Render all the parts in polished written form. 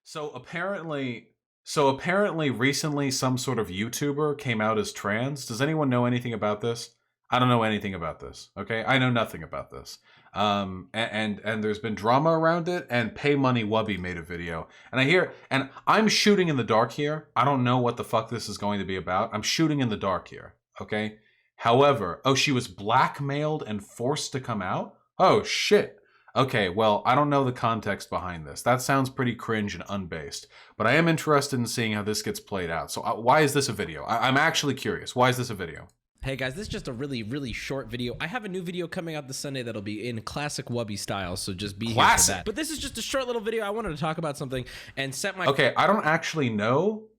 So apparently, so apparently, recently some sort of YouTuber came out as trans. Does anyone know anything about this? I don't know anything about this. Okay, I know nothing about this. And there's been drama around it. And PaymoneyWubby made a video, and and I'm shooting in the dark here. I don't know what the fuck this is going to be about. I'm shooting in the dark here. Okay. However, oh, she was blackmailed and forced to come out. Oh shit. Okay, well, I don't know the context behind this. That sounds pretty cringe and unbased, but I am interested in seeing how this gets played out. So why is this a video? I'm actually curious. Why is this a video? Hey guys, this is just a really short video. I have a new video coming out this Sunday that'll be in classic Wubby style, so just be here for that. But this is just a short little video. I wanted to talk about something and set my... Okay, I don't actually know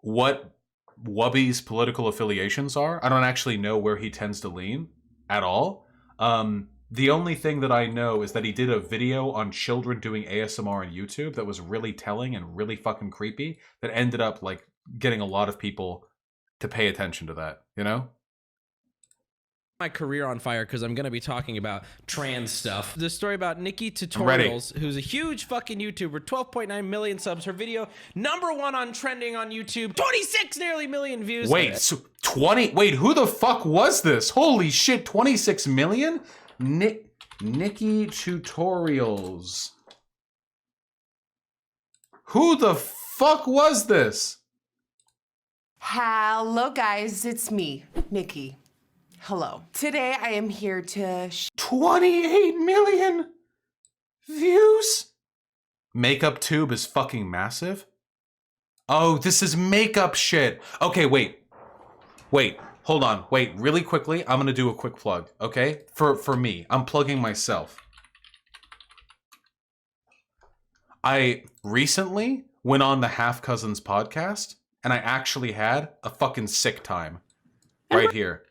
what Wubby's political affiliations are. I don't actually know where he tends to lean at all. The only thing that I know is that he did a video on children doing ASMR on YouTube that was really telling and really fucking creepy that ended up like getting a lot of people to pay attention to that, you know? My career on fire because I'm going to be talking about trans stuff. The story about Nikki Tutorials, who's a huge fucking YouTuber, 12.9 million subs. Her video #1 on trending on YouTube, 26 nearly million views. Wait, so 20? Wait, who the fuck was this? Holy shit, 26 million? Nikki Tutorials. Who the fuck was this? Hello guys, it's me, Nikki. Hello. Today I am here to 28 million views? Makeup tube is fucking massive? Oh, this is makeup shit. Okay, wait, hold on. Wait, really quickly, I'm gonna do a quick plug, okay? For me, I'm plugging myself. I recently went on the Half Cousins podcast, and I actually had a fucking sick time right here.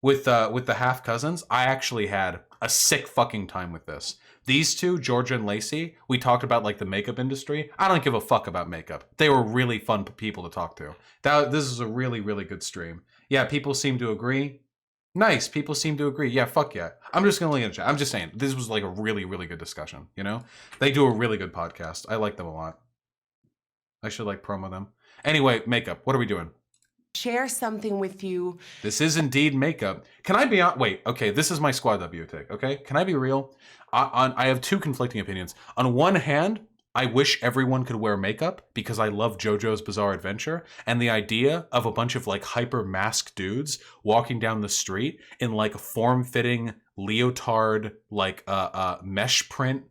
With the Half Cousins, I actually had a sick fucking time with this. These two, Georgia and Lacey, we talked about like the makeup industry. I don't give a fuck about makeup. They were really fun people to talk to. This is a really good stream. Yeah, people seem to agree. Nice, people seem to agree. Yeah, fuck yeah. I'm just gonna leave it in chat. I'm just saying, this was like a really good discussion, you know? They do a really good podcast. I like them a lot. I should like promo them. Anyway, makeup, what are we doing? share something with you. This is indeed makeup. Can I be on? Wait, okay, this is my Squad W take, okay? Can I be real? I have two conflicting opinions. On one hand, I wish everyone could wear makeup because I love JoJo's Bizarre Adventure, and the idea of a bunch of like hyper masked dudes walking down the street in like a form-fitting leotard, like mesh print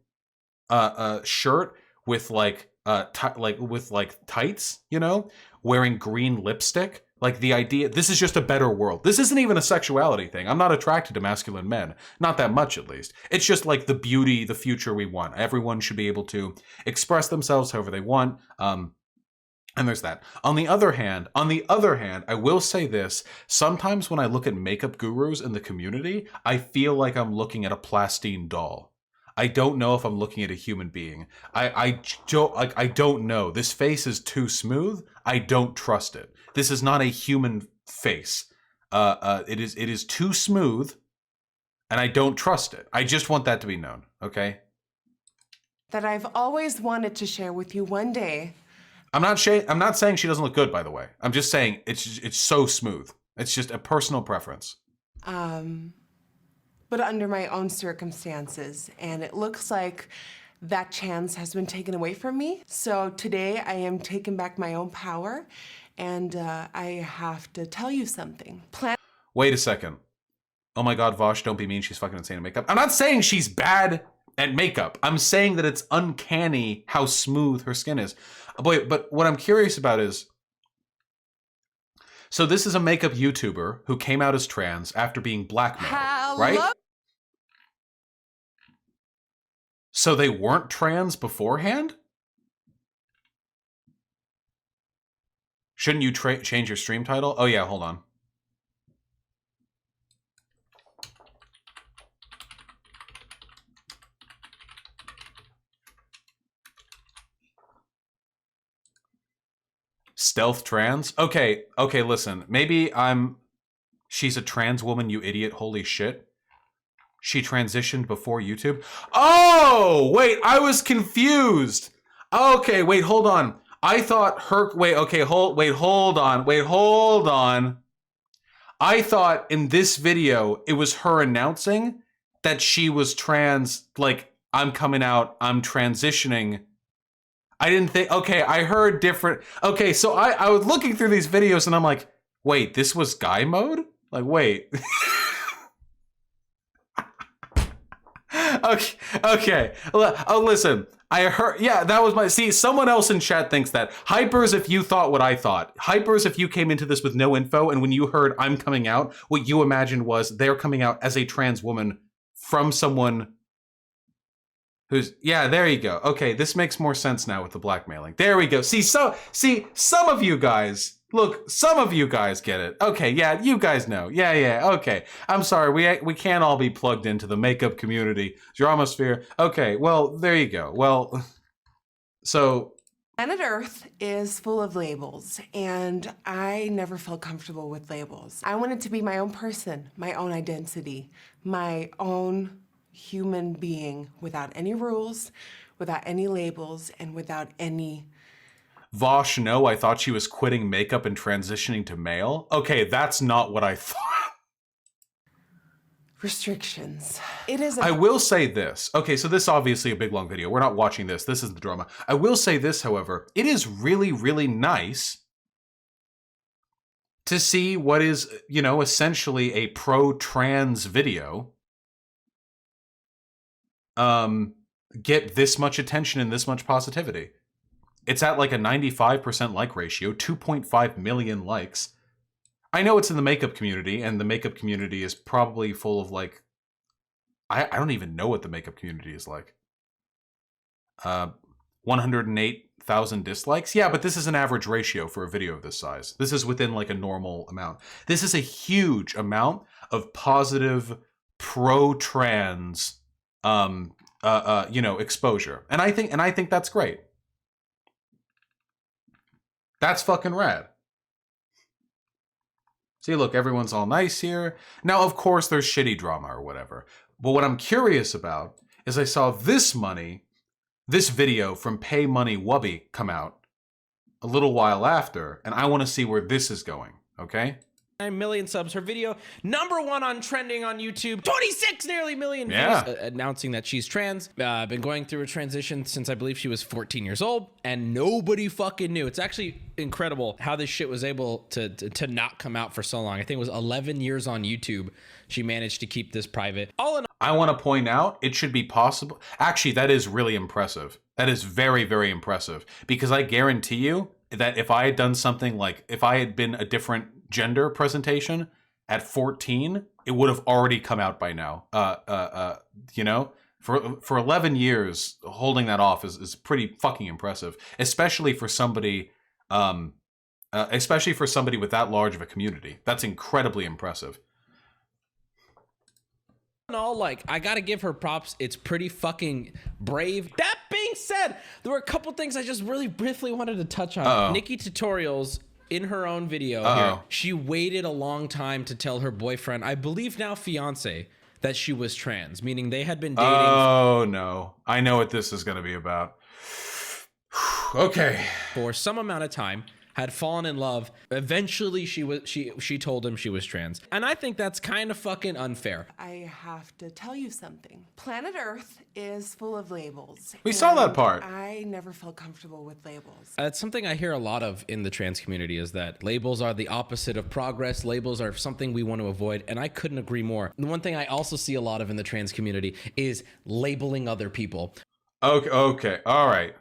shirt with like tights, you know, wearing green lipstick. Like the idea, this is just a better world. This isn't even a sexuality thing. I'm not attracted to masculine men. Not that much, at least. It's just like the beauty, the future we want. Everyone should be able to express themselves however they want. And there's that. On the other hand, I will say this. Sometimes when I look at makeup gurus in the community, I feel like I'm looking at a plastine doll. I don't know if I'm looking at a human being. I don't know. This face is too smooth. I don't trust it. This is not a human face. It is too smooth, and I don't trust it. I just want that to be known, okay? That I've always wanted to share with you one day. I'm not saying she doesn't look good, by the way. I'm just saying it's so smooth. It's just a personal preference. But under my own circumstances, and it looks like that chance has been taken away from me. So today I am taking back my own power, and I have to tell you something. Wait a second. Oh my god, Vosh, don't be mean. She's fucking insane at makeup. I'm not saying she's bad at makeup. I'm saying that it's uncanny how smooth her skin is. Boy, but what I'm curious about is, so this is a makeup YouTuber who came out as trans after being blackmailed, right? So they weren't trans beforehand? Shouldn't you change your stream title? Oh yeah, hold on. Stealth trans? Okay, listen. Maybe she's a trans woman, you idiot. Holy shit. She transitioned before YouTube. Oh, wait, I was confused. Okay, wait, hold on. I thought her. Wait, okay, hold on. I thought in this video it was her announcing that she was trans. Like, I'm coming out. I'm transitioning. I didn't think. Okay, I heard different. Okay, so I was looking through these videos and I'm like, wait, this was guy mode? Like, wait. Okay. Oh, listen. I heard. Yeah, that was my. See, someone else in chat thinks that. Hypers, if you thought what I thought. Hypers, if you came into this with no info, and when you heard I'm coming out, what you imagined was they're coming out as a trans woman from someone who's. Yeah, there you go. Okay, this makes more sense now with the blackmailing. There we go. See, some of you guys. Look, some of you guys get it. Okay, yeah, you guys know. Yeah, okay. I'm sorry, we can't all be plugged into the makeup community, Dramasphere. Okay, well, there you go. Well, so... Planet Earth is full of labels, and I never felt comfortable with labels. I wanted to be my own person, my own identity, my own human being without any rules, without any labels, and without any... Vosh, no, I thought she was quitting makeup and transitioning to male. Okay, that's not what I thought. Restrictions. It is. I will say this. Okay, so this is obviously a big long video. We're not watching this. This is the drama. I will say this, however. It is really, really nice to see what is, you know, essentially a pro-trans video get this much attention and this much positivity. It's at like a 95% like ratio, 2.5 million likes. I know it's in the makeup community, and the makeup community is probably full of like... I don't even know what the makeup community is like. 108,000 dislikes? Yeah, but this is an average ratio for a video of this size. This is within like a normal amount. This is a huge amount of positive pro-trans, you know, exposure. And I think that's great. That's fucking rad. See, look, everyone's all nice here. Now, of course, there's shitty drama or whatever. But what I'm curious about is I saw this video from PaymoneyWubby come out a little while after, and I want to see where this is going, okay? 9 million subs. Her video #1 on trending on YouTube. 26 nearly million views. Yeah. Announcing that she's trans. Been going through a transition since I believe she was 14 years old, and nobody fucking knew. It's actually incredible how this shit was able to not come out for so long. I think it was 11 years on YouTube. She managed to keep this private. All in all, I want to point out it should be possible. Actually, that is really impressive. That is very, very impressive, because I guarantee you that if I had done something like, if I had been a different gender presentation at 14, it would have already come out by now. You know, for 11 years holding that off is pretty fucking impressive, especially for somebody with that large of a community. That's incredibly impressive. all, like, I gotta give her props. It's pretty fucking brave. That being said, there were a couple things I just really briefly wanted to touch on. Nikki Tutorials, in her own video here, she waited a long time to tell her boyfriend, I believe now fiance, that she was trans, meaning they had been dating. Oh no, I know what this is gonna be about. Okay. For some amount of time, had fallen in love. Eventually she told him she was trans. And I think that's kind of fucking unfair. I have to tell you something. Planet Earth is full of labels. We saw that part. I never felt comfortable with labels. It's something I hear a lot of in the trans community, is that labels are the opposite of progress. Labels are something we want to avoid, and I couldn't agree more. The one thing I also see a lot of in the trans community is labeling other people. Okay, all right.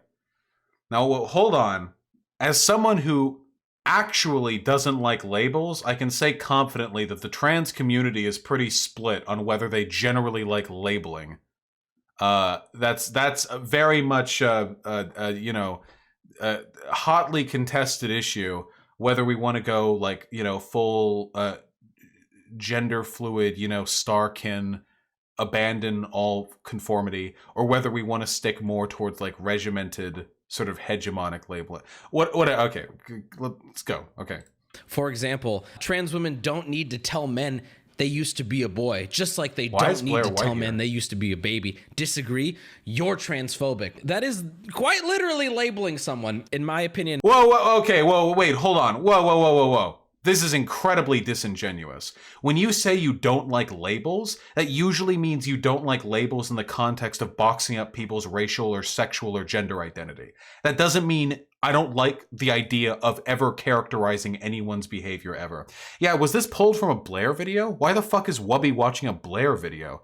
Now, hold on. As someone who actually doesn't like labels, I can say confidently that the trans community is pretty split on whether they generally like labeling. That's very much you know, hotly contested issue, whether we want to go like, you know, full gender fluid, you know, starkin, abandon all conformity, or whether we want to stick more towards like regimented sort of hegemonic labeling. Okay, let's go. Okay. For example, trans women don't need to tell men they used to be a boy, just like they Why is don't need Blair to White tell here? men they used to be a baby. Disagree? You're transphobic. That is quite literally labeling someone, in my opinion. Whoa, okay, whoa, wait, hold on. Whoa. This is incredibly disingenuous. When you say you don't like labels, that usually means you don't like labels in the context of boxing up people's racial or sexual or gender identity. That doesn't mean I don't like the idea of ever characterizing anyone's behavior ever. Yeah, was this pulled from a Blair video? Why the fuck is Wubby watching a Blair video?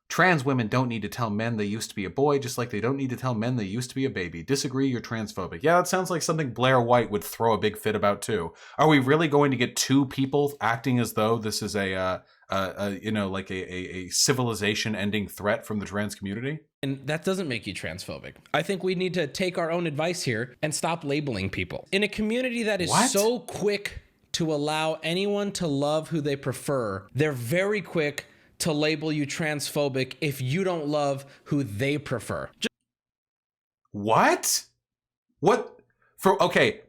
Trans women don't need to tell men they used to be a boy, just like they don't need to tell men they used to be a baby. Disagree, you're transphobic. Yeah, that sounds like something Blair White would throw a big fit about too. Are we really going to get two people acting as though this is a civilization-ending threat from the trans community? And that doesn't make you transphobic. I think we need to take our own advice here and stop labeling people. In a community that is so quick to allow anyone to love who they prefer, they're very quick to label you transphobic if you don't love who they prefer. What? The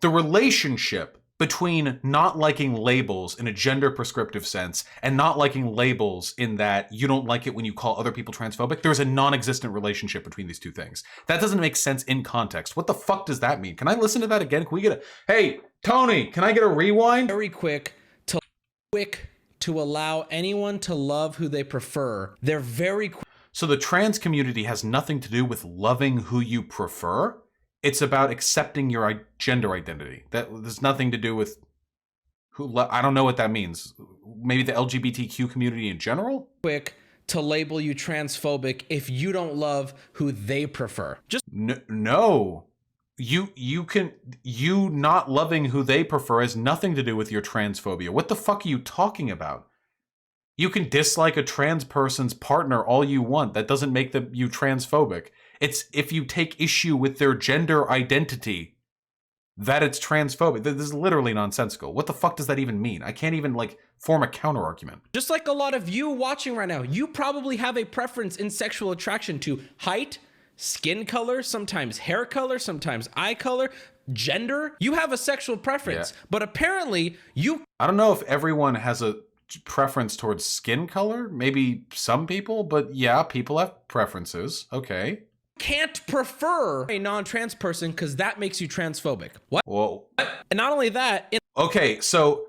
relationship between not liking labels in a gender prescriptive sense and not liking labels in that you don't like it when you call other people transphobic, there's a non-existent relationship between these two things. That doesn't make sense in context. What the fuck does that mean? Can I listen to that again? Can we get hey, Tony, can I get a rewind? Very quick to allow anyone to love who they prefer. They're very quick. So the trans community has nothing to do with loving who you prefer. It's about accepting your gender identity. There's nothing to do with I don't know what that means. Maybe the LGBTQ community in general? Quick to label you transphobic if you don't love who they prefer. No. You not loving who they prefer has nothing to do with your transphobia. What the fuck are you talking about? You can dislike a trans person's partner all you want. That doesn't make you transphobic. It's if you take issue with their gender identity that it's transphobic. This is literally nonsensical. What the fuck does that even mean? I can't even form a counter argument. Just like a lot of you watching right now, you probably have a preference in sexual attraction to height, skin color, sometimes hair color, sometimes eye color, gender. You have a sexual preference, but apparently I don't know if everyone has a preference towards skin color. Maybe some people, but yeah, people have preferences. Okay. Can't prefer a non-trans person because that makes you transphobic. What? Well, and not only that. Okay, so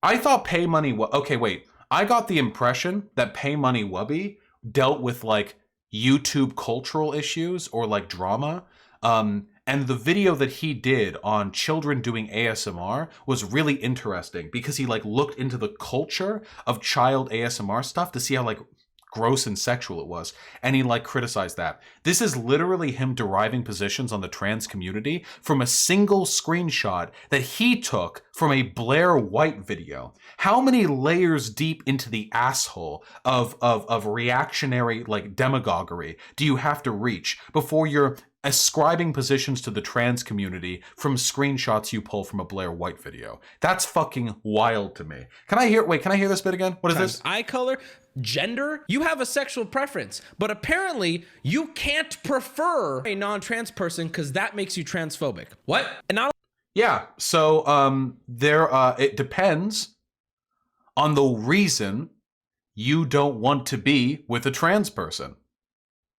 I thought okay, wait. I got the impression that PaymoneyWubby dealt with YouTube cultural issues or drama. And the video that he did on children doing ASMR was really interesting because he looked into the culture of child ASMR stuff to see how gross and sexual it was, and he criticized that. This is literally him deriving positions on the trans community from a single screenshot that he took from a Blair White video. How many layers deep into the asshole of reactionary demagoguery do you have to reach before you're ascribing positions to the trans community from screenshots you pull from a Blair White video? That's fucking wild to me. Can I hear this bit again? What is this? Eye color, gender. You have a sexual preference, but apparently you can't prefer a non-trans person because that makes you transphobic. What? And not. Yeah. So it depends on the reason you don't want to be with a trans person.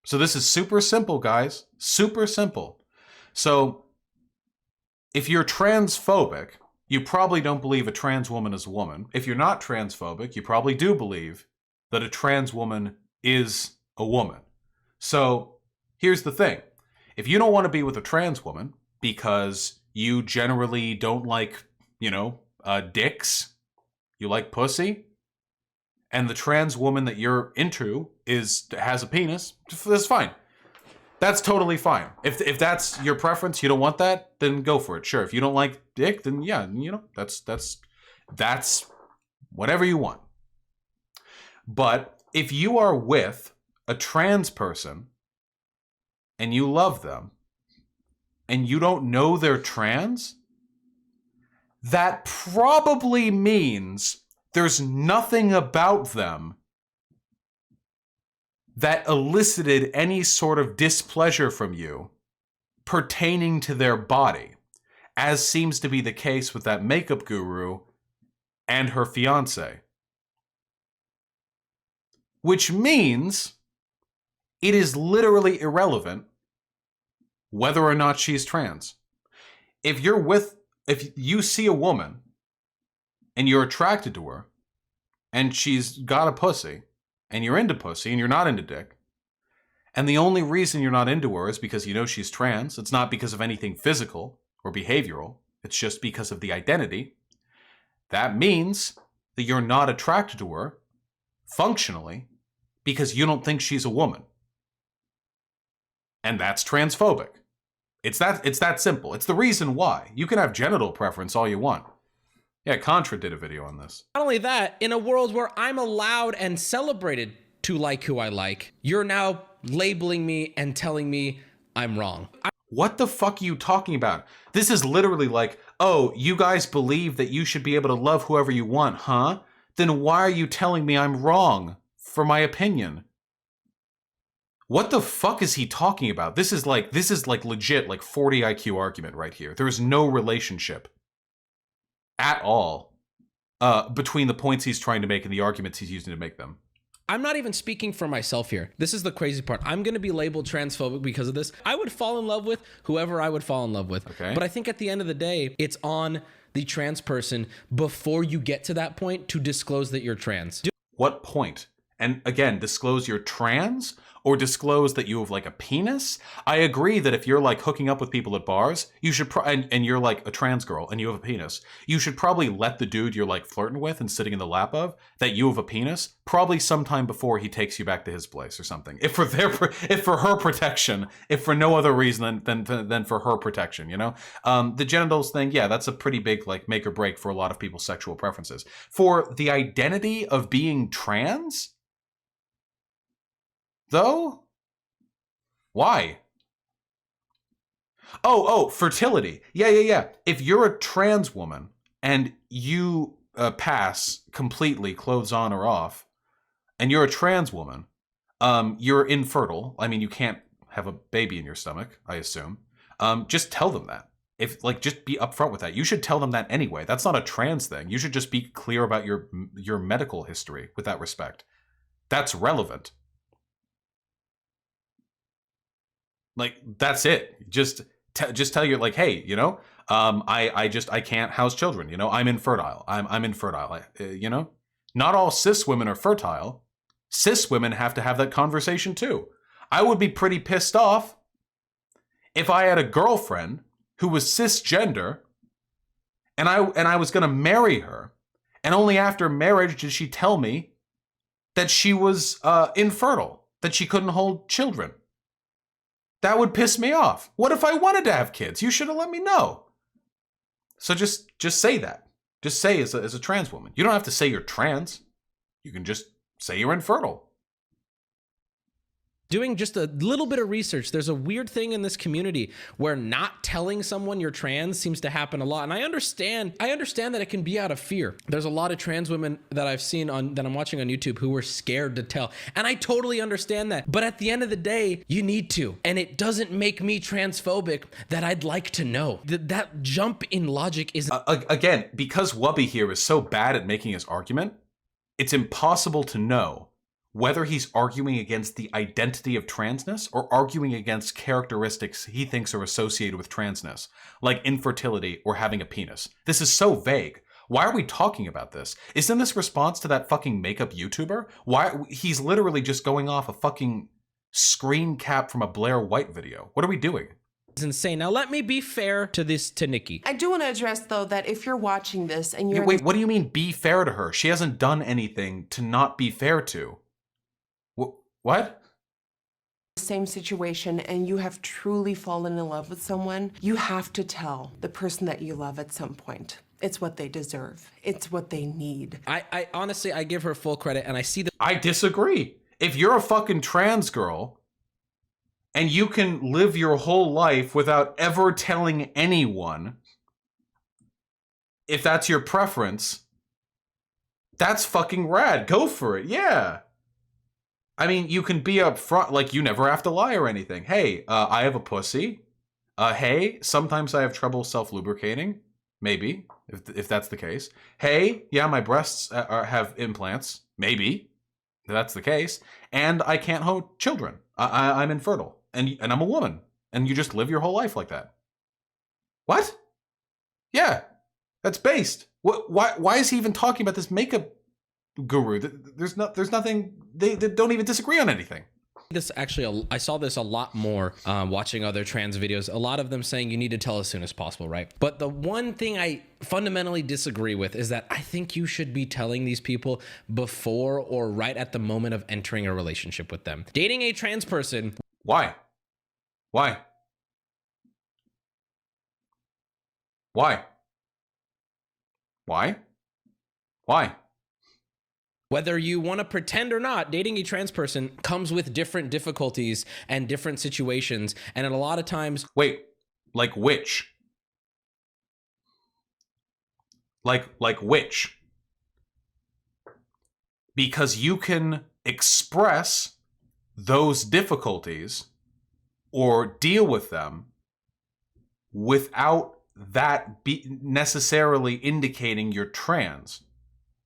So this is super simple, guys. Super simple. So if you're transphobic, you probably don't believe a trans woman is a woman. If you're not transphobic, you probably do believe that a trans woman is a woman. So here's the thing. If you don't want to be with a trans woman because you generally don't like, dicks, you like pussy, and the trans woman that you're into has a penis, that's fine. That's totally fine. If that's your preference, you don't want that, then go for it. Sure. If you don't like dick, then yeah, that's whatever you want. But if you are with a trans person and you love them and you don't know they're trans, that probably means there's nothing about them that elicited any sort of displeasure from you pertaining to their body, as seems to be the case with that makeup guru and her fiance. which means it is literally irrelevant whether or not she's trans. If you see a woman and you're attracted to her and she's got a pussy and you're into pussy and you're not into dick, and the only reason you're not into her is because you know she's trans, it's not because of anything physical or behavioral, it's just because of the identity, that means that you're not attracted to her functionally because you don't think she's a woman. And that's transphobic. It's that simple. It's the reason why. You can have genital preference all you want. Yeah, Contra did a video on this. Not only that, in a world where I'm allowed and celebrated to like who I like, you're now labeling me and telling me I'm wrong. What the fuck are you talking about? This is literally like, oh, you guys believe that you should be able to love whoever you want, huh? Then why are you telling me I'm wrong for my opinion? What the fuck is he talking about? This is like legit like 40 IQ argument right here. There is no relationship at all between the points he's trying to make and the arguments he's using to make them. I'm not even speaking for myself here. This is the crazy part. I'm going to be labeled transphobic because of this. I would fall in love with whoever I would fall in love with. Okay. But I think at the end of the day, it's on the trans person before you get to that point to disclose that you're trans. What point? And again, disclose you're trans or disclose that you have like a penis? I agree that if you're like hooking up with people at bars, you should and you're like a trans girl and you have a penis, you should probably let the dude you're like flirting with and sitting in the lap of that you have a penis probably sometime before he takes you back to his place or something. If for her protection, if for no other reason than for her protection, you know? The genitals thing, yeah, that's a pretty big like make or break for a lot of people's sexual preferences. For the identity of being trans, though? Why? Oh, fertility. Yeah. If you're a trans woman and you pass completely, clothes on or off, and you're a trans woman, you're infertile. I mean, you can't have a baby in your stomach, I assume. Just tell them that. Just be upfront with that. You should tell them that anyway. That's not a trans thing. You should just be clear about your medical history with that respect. That's relevant. Like, that's it. Just tell you, like, hey, you know, I can't house children. You know, I'm infertile. I'm infertile. You know, not all cis women are fertile. Cis women have to have that conversation too. I would be pretty pissed off if I had a girlfriend who was cisgender and I was going to marry her, and only after marriage did she tell me that she was infertile, that she couldn't hold children. That would piss me off. What if I wanted to have kids? You should have let me know. So just say that. Just say as a trans woman. You don't have to say you're trans. You can just say you're infertile. Doing just a little bit of research, there's a weird thing in this community where not telling someone you're trans seems to happen a lot. And I understand that it can be out of fear. There's a lot of trans women that I've seen that I'm watching on YouTube who were scared to tell. And I totally understand that. But at the end of the day, you need to. And it doesn't make me transphobic that I'd like to know. That jump in logic is... Again, because Wubby here is so bad at making his argument, it's impossible to know whether he's arguing against the identity of transness or arguing against characteristics he thinks are associated with transness, like infertility or having a penis. This is so vague. Why are we talking about this? Isn't this response to that fucking makeup YouTuber? Why he's literally just going off a fucking screen cap from a Blair White video. What are we doing? It's insane. Now let me be fair to Nikki. I do want to address though that if you're watching this and you're... Wait, what do you mean be fair to her? She hasn't done anything to not be fair to. What? Same situation and you have truly fallen in love with someone, you have to tell the person that you love at some point. It's what they deserve. It's what they need. I honestly, I give her full credit and I see that. I disagree. If you're a fucking trans girl and you can live your whole life without ever telling anyone, if that's your preference, that's fucking rad. Go for it. Yeah. I mean, you can be upfront, like you never have to lie or anything. Hey, I have a pussy. Hey, sometimes I have trouble self-lubricating. Maybe, if that's the case. Hey, yeah, my breasts have implants. Maybe. that's the case. And I can't hold children. I'm infertile. And I'm a woman. And you just live your whole life like that. What? Yeah, that's based. Why is he even talking about this makeup guru? There's nothing, they don't even disagree on anything. This actually, I saw this a lot more watching other trans videos. A lot of them saying you need to tell as soon as possible, right? But the one thing I fundamentally disagree with is that I think you should be telling these people before or right at the moment of entering a relationship with them. Dating a trans person. Why? Why? Why? Why? Why? Whether you want to pretend or not, dating a trans person comes with different difficulties and different situations. And a lot of times... Wait, like which? Like which? Because you can express those difficulties or deal with them without that be necessarily indicating you're trans.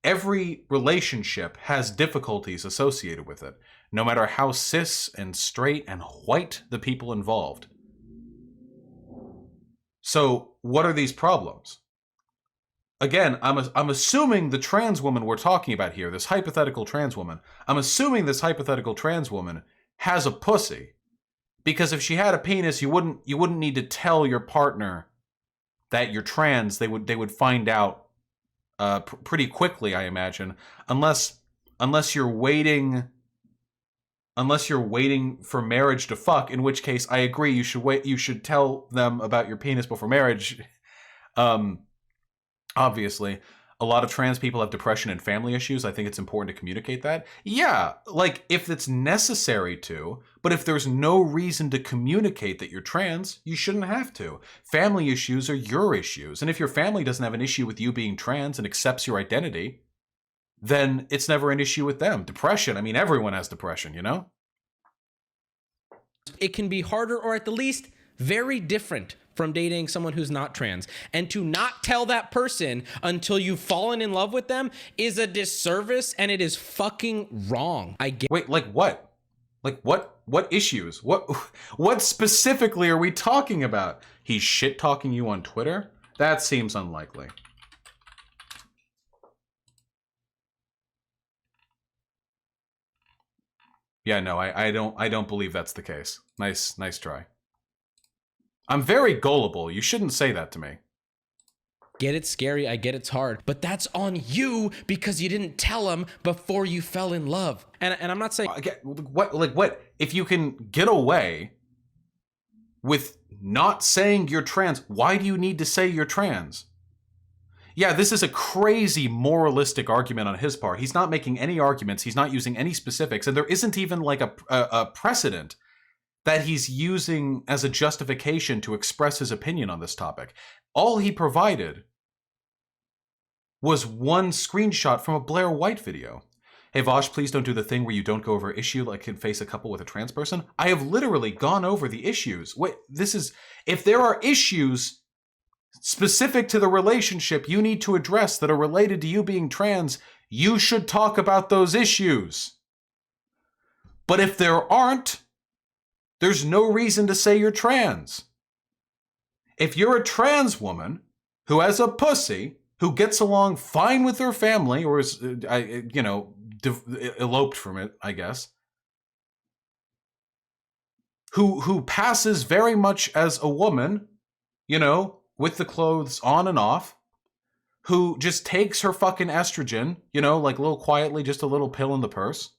Every relationship has difficulties associated with it, no matter how cis and straight and white the people involved. So what are these problems? Again, I'm assuming the trans woman we're talking about here, this hypothetical trans woman, I'm assuming this hypothetical trans woman has a pussy. Because if she had a penis, you wouldn't need to tell your partner that you're trans. They would find out pretty quickly, I imagine, unless you're waiting for marriage to fuck, in which case I agree you should tell them about your penis before marriage. Obviously, a lot of trans people have depression and family issues. I think it's important to communicate that. Yeah, like if it's necessary to, but if there's no reason to communicate that you're trans, you shouldn't have to. Family issues are your issues. And if your family doesn't have an issue with you being trans and accepts your identity, then it's never an issue with them. Depression, I mean, everyone has depression, you know? It can be harder, or at the least very different from dating someone who's not trans. And to not tell that person until you've fallen in love with them is a disservice, and it is fucking wrong. Wait, like what? Like what issues? What specifically are we talking about? He's shit-talking you on Twitter? That seems unlikely. Yeah, no, I don't believe that's the case. Nice try. I'm very gullible. You shouldn't say that to me. Get it's scary, I get it's hard, but that's on you because you didn't tell him before you fell in love. And I'm not saying... What? If you can get away with not saying you're trans, why do you need to say you're trans? Yeah, this is a crazy moralistic argument on his part. He's not making any arguments. He's not using any specifics. And there isn't even like a precedent that he's using as a justification to express his opinion on this topic. All he provided was one screenshot from a Blair White video. Hey Vosh, please don't do the thing where you don't go over issue like can face a couple with a trans person. I have literally gone over the issues. Wait, if there are issues specific to the relationship you need to address that are related to you being trans, you should talk about those issues. But if there aren't, there's no reason to say you're trans. If you're a trans woman who has a pussy, who gets along fine with her family, or is, eloped from it, I guess, who passes very much as a woman, with the clothes on and off, who just takes her fucking estrogen, like a little quietly, just a little pill in the purse,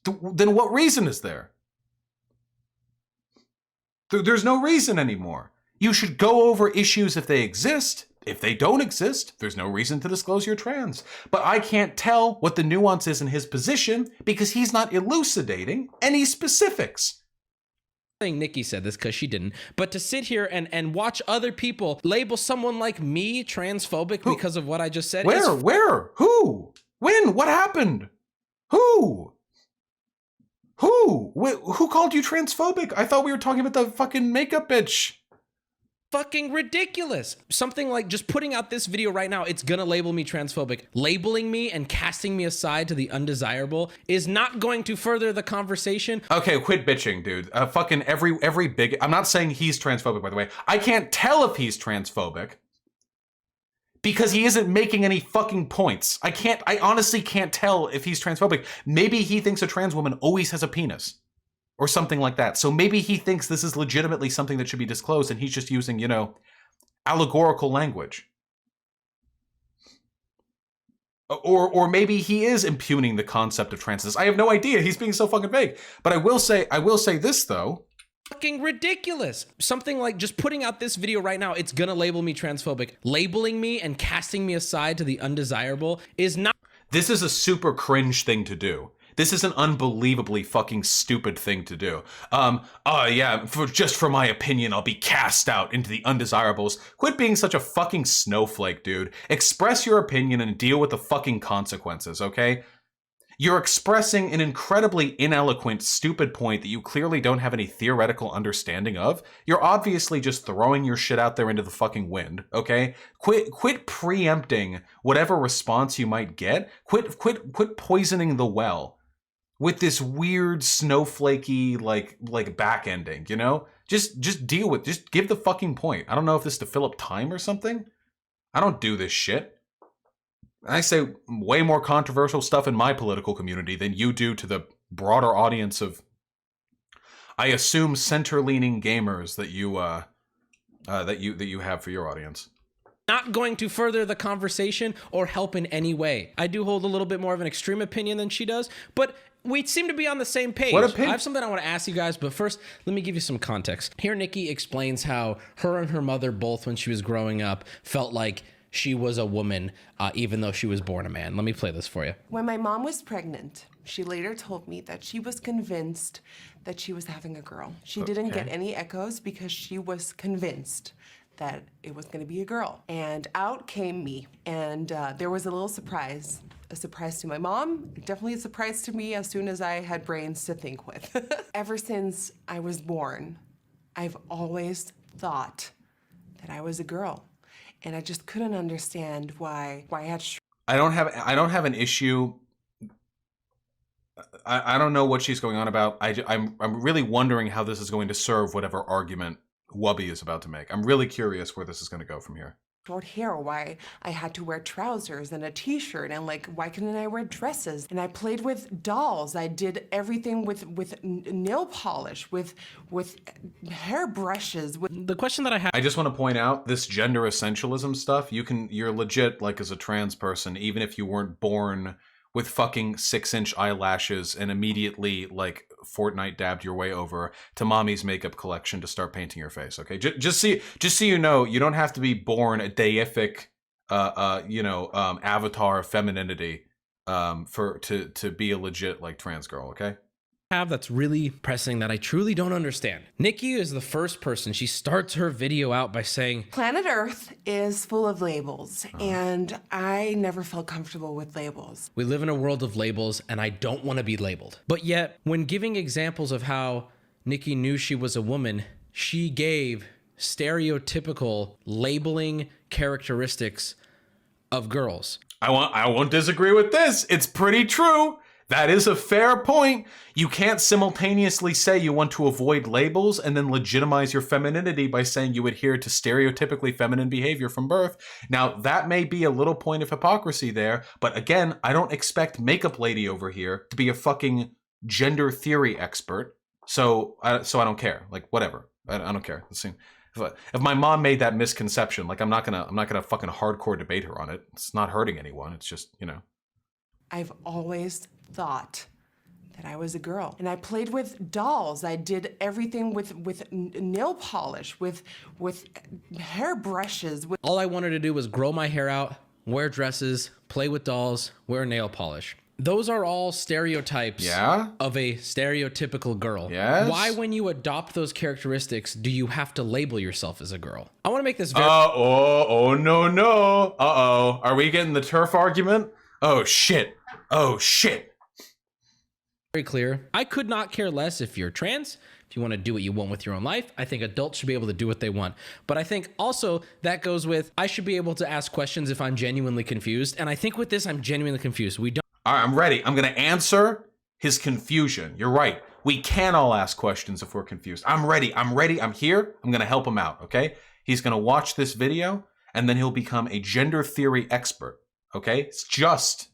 then what reason is there? There's no reason anymore. You should go over issues if they exist. If they don't exist, there's no reason to disclose you're trans. But I can't tell what the nuance is in his position because he's not elucidating any specifics. Saying Nikki said this because she didn't, but to sit here and watch other people label someone like me transphobic because of what I just said. Where? Who? When? What happened? Who? Who called you transphobic? I thought we were talking about the fucking makeup bitch. fucking ridiculous. Something like just putting out this video right now, it's gonna label me transphobic. Labeling me and casting me aside to the undesirable is not going to further the conversation. Okay, quit bitching, dude. Fucking every big, I'm not saying he's transphobic, by the way. I can't tell if he's transphobic because he isn't making any fucking points. I honestly can't tell if he's transphobic. Maybe he thinks a trans woman always has a penis or something like that. So maybe he thinks this is legitimately something that should be disclosed and he's just using, you know, allegorical language. Or maybe he is impugning the concept of transness. I have no idea. He's being so fucking vague. But I will say this though. Fucking ridiculous. Something like just putting out this video right now, it's gonna label me transphobic. Labeling me and casting me aside to the undesirable is not. This is a super cringe thing to do. This is an unbelievably fucking stupid thing to do. Yeah, just for my opinion, I'll be cast out into the undesirables. Quit being such a fucking snowflake, dude. Express your opinion and deal with the fucking consequences, okay? You're expressing an incredibly ineloquent, stupid point that you clearly don't have any theoretical understanding of. You're obviously just throwing your shit out there into the fucking wind, okay? Quit preempting whatever response you might get. Quit poisoning the well with this weird snowflakey like back ending, you know? Just deal with, just give the fucking point. I don't know if this is to fill up time or something. I don't do this shit. I say way more controversial stuff in my political community than you do to the broader audience of, I assume, center-leaning gamers that you have for your audience. Not going to further the conversation or help in any way. I do hold a little bit more of an extreme opinion than she does, but we seem to be on the same page. What opinion? I have something I want to ask you guys, but first, let me give you some context. Here, Nikki explains how her and her mother both, when she was growing up, felt like she was a woman, even though she was born a man. Let me play this for you. When my mom was pregnant, she later told me that she was convinced that she was having a girl. She didn't get any echoes because she was convinced that it was gonna be a girl. And out came me. And there was a little surprise. A surprise to my mom, definitely a surprise to me as soon as I had brains to think with. Ever since I was born, I've always thought that I was a girl. And I just couldn't understand why I had. I don't have an issue. I don't know what she's going on about. I'm really wondering how this is going to serve whatever argument Wubby is about to make. I'm really curious where this is going to go from here. Short hair, why I had to wear trousers and a t-shirt, and like, why couldn't I wear dresses? And I played with dolls. I did everything with nail polish, with hair brushes. The question that I have. I just want to point out this gender essentialism stuff. You're legit, like, as a trans person, even if you weren't born with fucking 6-inch eyelashes and immediately like Fortnite dabbed your way over to mommy's makeup collection to start painting your face. Okay, just so you know, you don't have to be born a deific, avatar of femininity, to be a legit like trans girl. Okay. That's really pressing that I truly don't understand. Nikki is the first person. She starts her video out by saying, Planet Earth is full of labels, and I never felt comfortable with labels. We live in a world of labels, and I don't want to be labeled. But yet, when giving examples of how Nikki knew she was a woman, she gave stereotypical labeling characteristics of girls. I won't disagree with this. It's pretty true. That is a fair point. You can't simultaneously say you want to avoid labels and then legitimize your femininity by saying you adhere to stereotypically feminine behavior from birth. Now, that may be a little point of hypocrisy there, but again, I don't expect Makeup Lady over here to be a fucking gender theory expert. So I don't care. Like, whatever. I don't care. If my mom made that misconception, like, I'm not gonna fucking hardcore debate her on it. It's not hurting anyone. It's just, you know. I've always thought that I was a girl, and I played with dolls. I did everything with nail polish, with hair brushes. All I wanted to do was grow my hair out, wear dresses, play with dolls, wear nail polish. Those are all stereotypes of a stereotypical girl. Yes. Why, when you adopt those characteristics, do you have to label yourself as a girl? I want to make this very... No. Are we getting the turf argument? Oh, shit. Very clear. I could not care less if you're trans, if If you want to do what you want with your own life, I think adults should be able to do what they want. But I think also that goes with, I should be able to ask questions if I'm genuinely confused. And I think with this, I'm genuinely confused. We don't. All right, I'm ready. I'm going to answer his confusion. You're right. We can all ask questions if we're confused. I'm ready. I'm here. I'm going to help him out, okay? He's going to watch this video, and then he'll become a gender theory expert, okay? It's just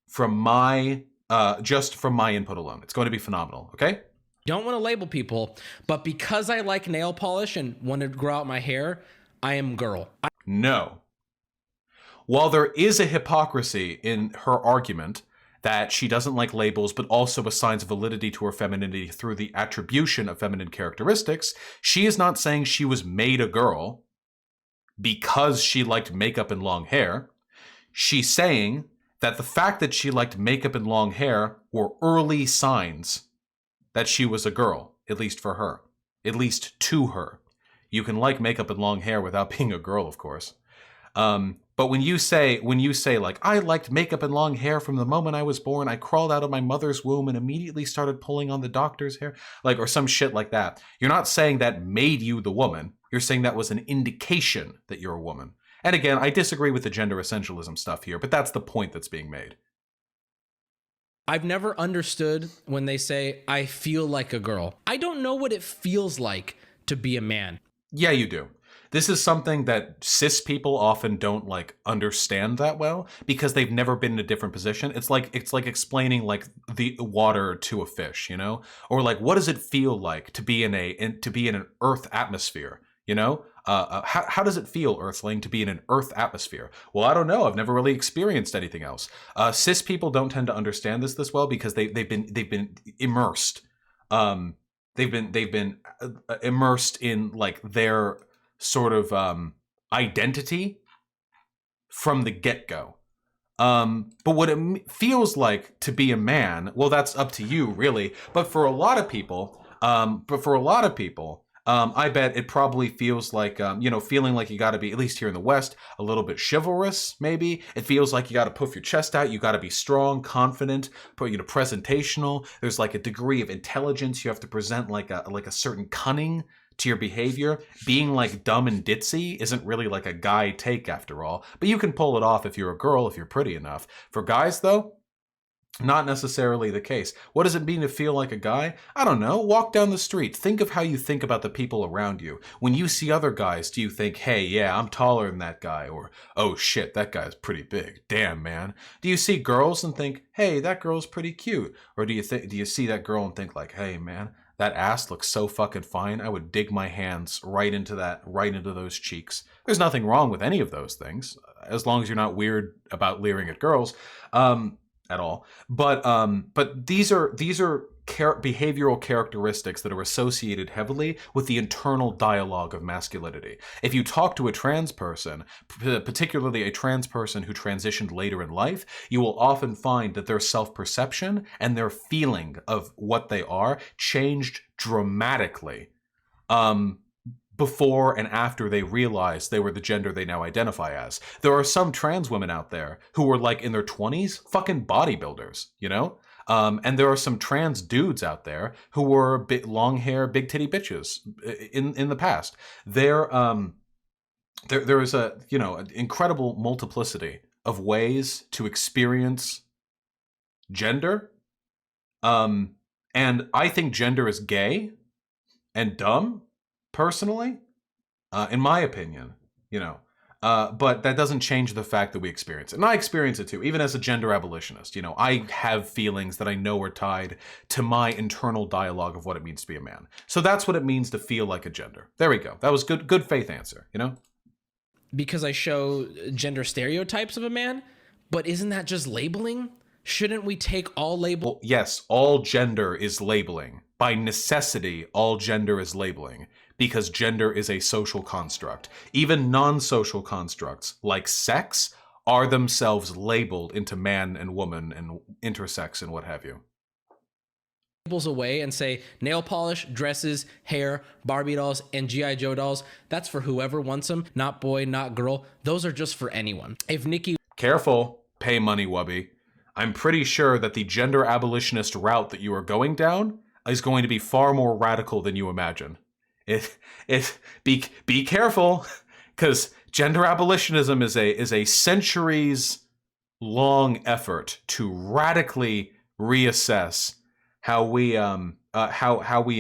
from my input alone. It's going to be phenomenal, okay? Don't want to label people, but because I like nail polish and want to grow out my hair, I am girl. No. While there is a hypocrisy in her argument that she doesn't like labels but also assigns validity to her femininity through the attribution of feminine characteristics, she is not saying she was made a girl because she liked makeup and long hair. She's saying that the fact that she liked makeup and long hair were early signs that she was a girl, at least for her, at least to her. You can like makeup and long hair without being a girl, of course. But when you say like, I liked makeup and long hair from the moment I was born, I crawled out of my mother's womb and immediately started pulling on the doctor's hair, like, or some shit like that. You're not saying that made you the woman. You're saying that was an indication that you're a woman. And again, I disagree with the gender essentialism stuff here, but that's the point that's being made. I've never understood when they say, I feel like a girl. I don't know what it feels like to be a man. Yeah, you do. This is something that cis people often don't like understand that well because they've never been in a different position. It's like explaining like the water to a fish, you know, or like what does it feel like to be in an Earth atmosphere, you know? How does it feel, Earthling, to be in an Earth atmosphere? Well, I don't know. I've never really experienced anything else. Cis people don't tend to understand this well because they've been immersed. They've been immersed in like their sort of identity from the get-go. But what it feels like to be a man, well, that's up to you, really. But for a lot of people, I bet it probably feels like, feeling like you got to be, at least here in the West, a little bit chivalrous, maybe. It feels like you got to puff your chest out. You got to be strong, confident, presentational. There's like a degree of intelligence. You have to present like a certain cunning to your behavior. Being like dumb and ditzy isn't really like a guy take after all. But you can pull it off if you're a girl, if you're pretty enough. For guys, though, not necessarily the case. What does it mean to feel like a guy? I don't know. Walk down the street. Think of how you think about the people around you. When you see other guys, do you think, hey, yeah, I'm taller than that guy? Or, oh shit, that guy's pretty big. Damn, man. Do you see girls and think, hey, that girl's pretty cute? Or do you see that girl and think like, hey, man, that ass looks so fucking fine. I would dig my hands right into those cheeks. There's nothing wrong with any of those things, as long as you're not weird about leering at girls. At all, but these are behavioral characteristics that are associated heavily with the internal dialogue of masculinity. If you talk to a trans person, particularly a trans person who transitioned later in life, you will often find that their self-perception and their feeling of what they are changed dramatically. Before and after they realized they were the gender they now identify as. There are some trans women out there who were like in their 20s, fucking bodybuilders, you know? And there are some trans dudes out there who were long hair, big titty bitches in the past. There is an incredible multiplicity of ways to experience gender. And I think gender is gay and dumb, personally, in my opinion, but that doesn't change the fact that we experience it. And I experience it too, even as a gender abolitionist. I have feelings that I know are tied to my internal dialogue of what it means to be a man. So that's what it means to feel like a gender. There we go. That was good faith answer, Because I show gender stereotypes of a man, but isn't that just labeling? Shouldn't we take all label? Well, yes, all gender is labeling. By necessity, all gender is labeling. Because gender is a social construct. Even non-social constructs, like sex, are themselves labeled into man and woman and intersex and what have you. Labels away and say nail polish, dresses, hair, Barbie dolls, and G.I. Joe dolls. That's for whoever wants them. Not boy, not girl. Those are just for anyone. If Nikki... Careful, PaymoneyWubby. I'm pretty sure that the gender abolitionist route that you are going down is going to be far more radical than you imagine. Be careful, because gender abolitionism is a centuries long effort to radically reassess how we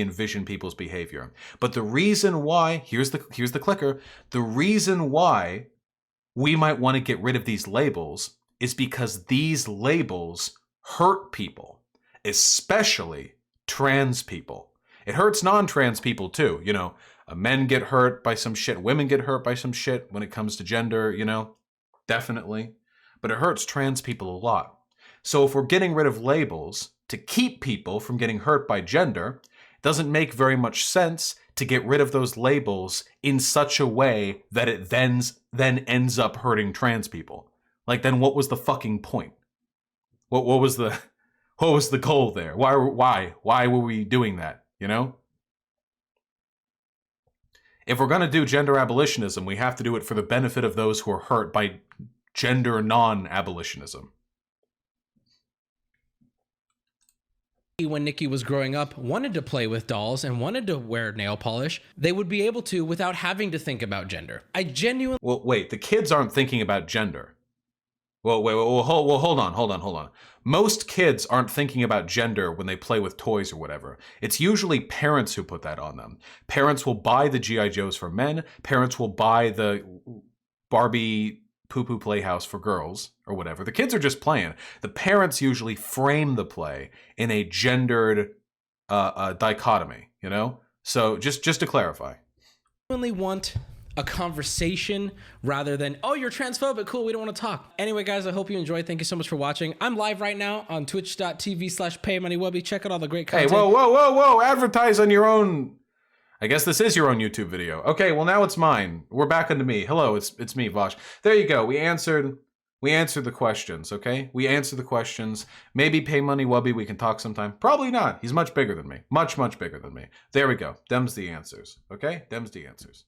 envision people's behavior. But the reason why, here's the clicker, the reason why we might want to get rid of these labels is because these labels hurt people, especially trans people. It hurts non-trans people too. You know, men get hurt by some shit, women get hurt by some shit when it comes to gender, you know, definitely. But it hurts trans people a lot. So if we're getting rid of labels to keep people from getting hurt by gender, it doesn't make very much sense to get rid of those labels in such a way that it then ends up hurting trans people. Like, then what was the fucking point? What was the goal there? Why were we doing that? You know? If we're gonna do gender abolitionism, we have to do it for the benefit of those who are hurt by gender non-abolitionism. When Nikki was growing up, wanted to play with dolls and wanted to wear nail polish, they would be able to without having to think about gender. I genuinely... Well, wait, the kids aren't thinking about gender. Hold on. Most kids aren't thinking about gender when they play with toys or whatever. It's usually parents who put that on them. Parents will buy the G.I. Joes for men. Parents will buy the Barbie poo-poo playhouse for girls or whatever. The kids are just playing. The parents usually frame the play in a gendered dichotomy, you know? So just to clarify. I only want a conversation rather than, oh, you're transphobic, cool, we don't want to talk. Anyway, guys, I hope you enjoyed. Thank you so much for watching. I'm live right now on twitch.tv/PaymoneyWubby. Check out all the great content. Hey, whoa, advertise on your own. I guess this is your own YouTube video. Okay, well, now it's mine. We're back into me. Hello, it's me, Vosh. There you go. We answered the questions, okay? We answered the questions. Maybe PaymoneyWubby, we can talk sometime. Probably not. He's much bigger than me. Much bigger than me. There we go. Them's the answers, okay? Them's the answers.